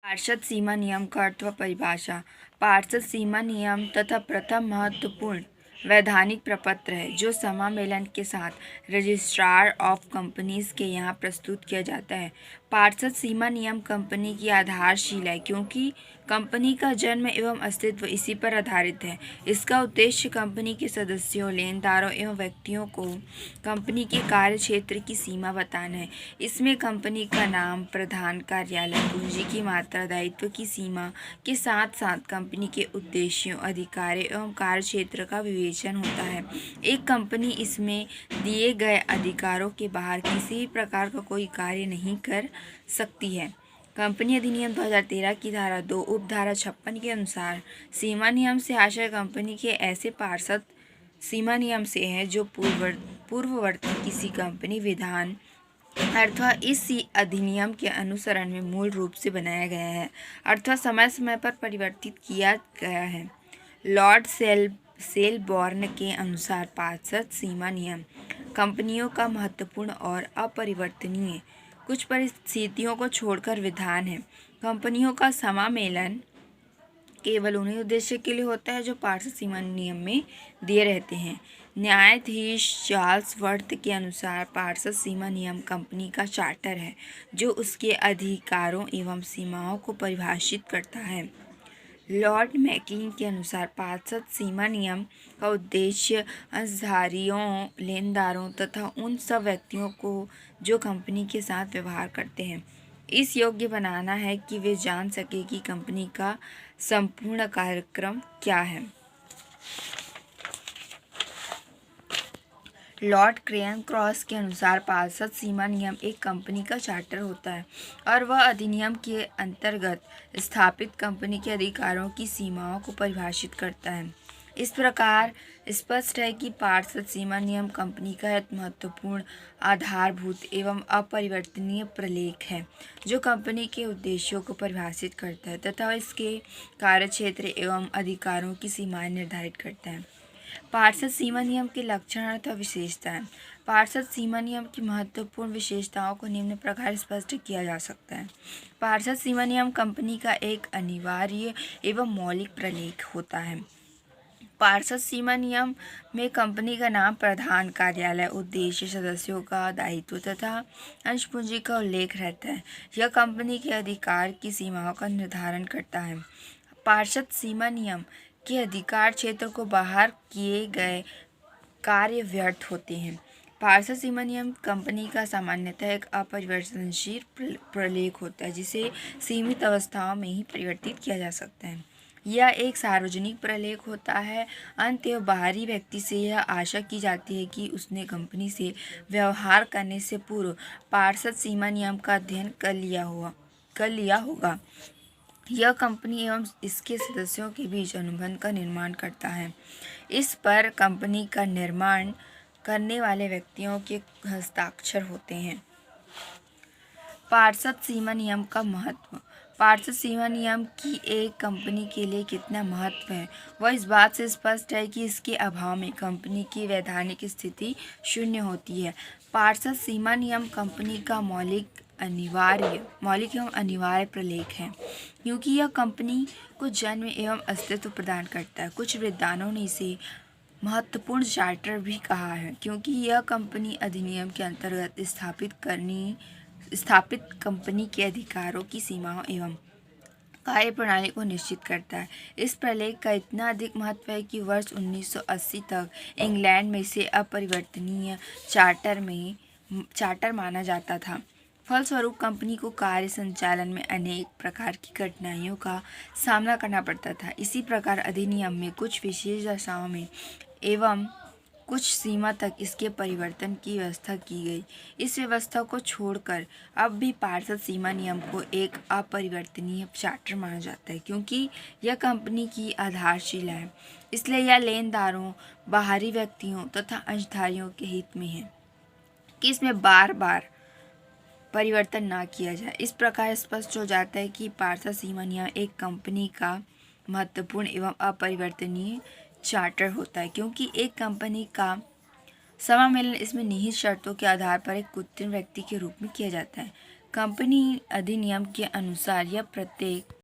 पार्षद सीमा नियम का अर्थ व परिभाषा। पार्षद सीमा नियम तथा प्रथम महत्वपूर्ण वैधानिक प्रपत्र है जो समामेलन के साथ रजिस्ट्रार ऑफ कंपनीज के यहाँ प्रस्तुत किया जाता है। पार्षद सीमा नियम कंपनी की आधारशिला है क्योंकि कंपनी का जन्म एवं अस्तित्व इसी पर आधारित है। इसका उद्देश्य कंपनी के सदस्यों, लेनदारों एवं व्यक्तियों को कंपनी के कार्य क्षेत्र की सीमा बताना है। इसमें कंपनी का नाम, प्रधान कार्यालय, पूंजी की मात्रा, दायित्व की सीमा के साथ साथ कंपनी के उद्देश्यों, अधिकारों एवं कार्य क्षेत्र का विवेचन होता है। एक कंपनी इसमें दिए गए अधिकारों के बाहर किसी भी प्रकार का कोई कार्य नहीं कर सकती है। कंपनी अधिनियम 2013 की धारा 2 उपधारा 56 के अनुसार सीमा नियम से आशय कंपनी के ऐसे पार्षद सीमा नियम से है जो पूर्ववर्ती किसी कंपनी विधान अथवा इस अधिनियम के अनुसरण में मूल रूप से बनाया गया है अथवा समय समय पर परिवर्तित किया गया है। लॉर्ड सेलबॉर्न के अनुसार पार्षद सीमा नियम कंपनियों का महत्वपूर्ण और अपरिवर्तनीय, कुछ परिस्थितियों को छोड़कर विधान है। कंपनियों का समामेलन केवल उन्हीं उद्देश्य के लिए होता है जो पार्षद सीमा नियम में दिए रहते हैं। न्यायाधीश चार्ल्स वर्थ के अनुसार पार्षद सीमा नियम कंपनी का चार्टर है जो उसके अधिकारों एवं सीमाओं को परिभाषित करता है। लॉर्ड मैकलिन के अनुसार पार्षद सीमा नियम का उद्देश्य अंशधारियों, लेनदारों तथा उन सब व्यक्तियों को जो कंपनी के साथ व्यवहार करते हैं इस योग्य बनाना है कि वे जान सके कि कंपनी का संपूर्ण कार्यक्रम क्या है। लॉर्ड क्रेयन क्रॉस के अनुसार पार्षद सीमा नियम एक कंपनी का चार्टर होता है और वह अधिनियम के अंतर्गत स्थापित कंपनी के अधिकारों की सीमाओं को परिभाषित करता है। इस प्रकार स्पष्ट है कि पार्षद सीमा नियम कंपनी का एक महत्वपूर्ण, आधारभूत एवं अपरिवर्तनीय प्रलेख है जो कंपनी के उद्देश्यों को परिभाषित करता है तथा इसके कार्यक्षेत्र एवं अधिकारों की सीमाएं निर्धारित करता है। पार्षद सीमा नियम के लक्षण अथवा विशेषताएं। पार्षद सीमा नियम की महत्वपूर्ण विशेषताओं को निम्न प्रकार स्पष्ट किया जा सकता है। पार्षद सीमा नियम कंपनी का एक अनिवार्य एवं मौलिक प्रलेख होता है। पार्षद सीमा नियम में कंपनी का नाम, प्रधान कार्यालय, उद्देश्य, सदस्यों का दायित्व तथा अंश पूंजी का उल्लेख रहता है। यह कंपनी के अधिकार की सीमाओं का निर्धारण करता है। पार्षद सीमा नियम के अधिकार क्षेत्र को बाहर किए गए कार्य व्यर्थ होते हैं। पार्षद सीमा नियम कंपनी का सामान्यतः एक अपरिवर्तनशील प्रलेख होता है जिसे सीमित अवस्थाओं में ही परिवर्तित किया जा सकता है। यह एक सार्वजनिक प्रलेख होता है। अंततः बाहरी व्यक्ति से यह आशा की जाती है कि उसने कंपनी से व्यवहार करने से पूर्व पार्षद सीमा नियम का अध्ययन कर लिया होगा। यह कंपनी एवं इसके सदस्यों के बीच अनुबंध का निर्माण करता है। इस पर कंपनी का निर्माण करने वाले व्यक्तियों के हस्ताक्षर होते हैं। पार्षद सीमा नियम का महत्व। पार्षद सीमा नियम की एक कंपनी के लिए कितना महत्व है वह इस बात से स्पष्ट है कि इसके अभाव में कंपनी की वैधानिक स्थिति शून्य होती है। पार्षद सीमा नियम कंपनी का मौलिक एवं अनिवार्य प्रलेख है क्योंकि यह कंपनी को जन्म एवं अस्तित्व प्रदान करता है। कुछ विद्वानों ने इसे महत्वपूर्ण चार्टर भी कहा है क्योंकि यह कंपनी अधिनियम के अंतर्गत स्थापित कंपनी के अधिकारों की सीमाओं एवं कार्य प्रणाली को निश्चित करता है। इस प्रलेख का इतना अधिक महत्व है कि वर्ष 1980 तक इंग्लैंड में इसे अपरिवर्तनीय चार्टर माना जाता था। फलस्वरूप कंपनी को कार्य संचालन में अनेक प्रकार की कठिनाइयों का सामना करना पड़ता था। इसी प्रकार अधिनियम में कुछ विशेष दशाओं में एवं कुछ सीमा तक इसके परिवर्तन की व्यवस्था की गई। इस व्यवस्था को छोड़कर अब भी पार्षद सीमा नियम को एक अपरिवर्तनीय चार्टर माना जाता है क्योंकि यह कंपनी की आधारशिला है। इसलिए यह लेनदारों, बाहरी व्यक्तियों तथा अंशधारियों के हित में है कि इसमें बार बार परिवर्तन ना किया जाए। इस प्रकार स्पष्ट हो जाता है कि पार्षद सीमा नियम एक कंपनी का महत्वपूर्ण एवं अपरिवर्तनीय चार्टर होता है क्योंकि एक कंपनी का समामेलन इसमें निहित शर्तों के आधार पर एक कृत्रिम व्यक्ति के रूप में किया जाता है। कंपनी अधिनियम के अनुसार यह प्रत्येक